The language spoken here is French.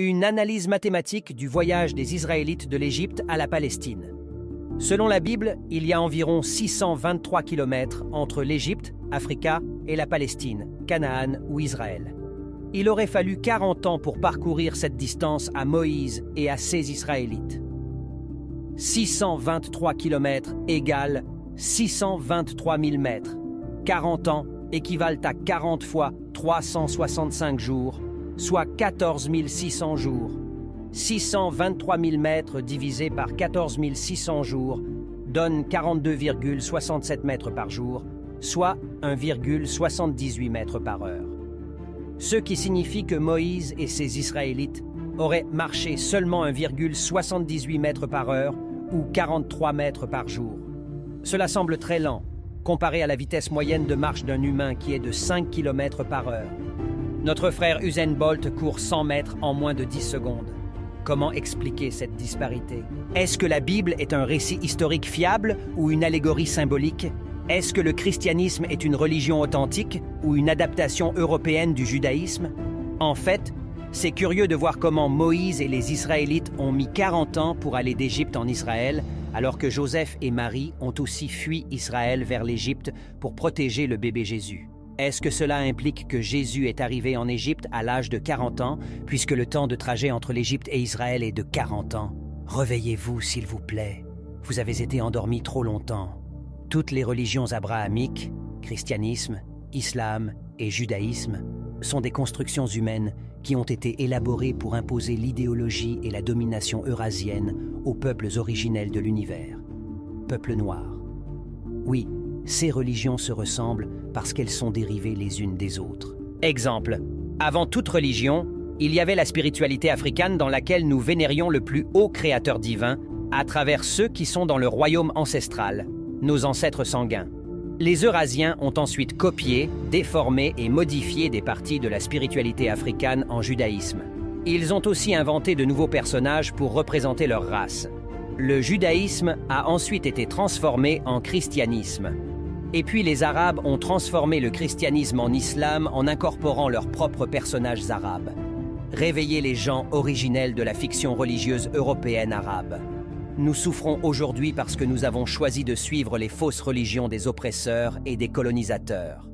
Une analyse mathématique du voyage des Israélites de l'Égypte à la Palestine. Selon la Bible, il y a environ 623 km entre l'Égypte, Africa, et la Palestine, Canaan ou Israël. Il aurait fallu 40 ans pour parcourir cette distance à Moïse et à ses Israélites. 623 km égale 623 000 mètres. 40 ans équivalent à 40 fois 365 jours, soit 14 600 jours. 623 000 mètres divisé par 14 600 jours donne 42,67 mètres par jour, soit 1,78 mètres par heure. Ce qui signifie que Moïse et ses Israélites auraient marché seulement 1,78 mètres par heure ou 43 mètres par jour. Cela semble très lent, comparé à la vitesse moyenne de marche d'un humain qui est de 5 km par heure. Notre frère Usain Bolt court 100 mètres en moins de 10 secondes. Comment expliquer cette disparité? Est-ce que la Bible est un récit historique fiable ou une allégorie symbolique? Est-ce que le christianisme est une religion authentique ou une adaptation européenne du judaïsme? En fait, c'est curieux de voir comment Moïse et les Israélites ont mis 40 ans pour aller d'Égypte en Israël, alors que Joseph et Marie ont aussi fui Israël vers l'Égypte pour protéger le bébé Jésus. Est-ce que cela implique que Jésus est arrivé en Égypte à l'âge de 40 ans, puisque le temps de trajet entre l'Égypte et Israël est de 40 ans? Réveillez-vous, s'il vous plaît. Vous avez été endormis trop longtemps. Toutes les religions abrahamiques, christianisme, islam et judaïsme, sont des constructions humaines qui ont été élaborées pour imposer l'idéologie et la domination eurasienne aux peuples originels de l'univers. Peuples noirs. Oui, ces religions se ressemblent parce qu'elles sont dérivées les unes des autres. Exemple, avant toute religion, il y avait la spiritualité africaine dans laquelle nous vénérions le plus haut créateur divin à travers ceux qui sont dans le royaume ancestral, nos ancêtres sanguins. Les Eurasiens ont ensuite copié, déformé et modifié des parties de la spiritualité africaine en judaïsme. Ils ont aussi inventé de nouveaux personnages pour représenter leur race. Le judaïsme a ensuite été transformé en christianisme. Et puis les Arabes ont transformé le christianisme en islam en incorporant leurs propres personnages arabes. Réveillez les gens originels de la fiction religieuse européenne arabe. Nous souffrons aujourd'hui parce que nous avons choisi de suivre les fausses religions des oppresseurs et des colonisateurs.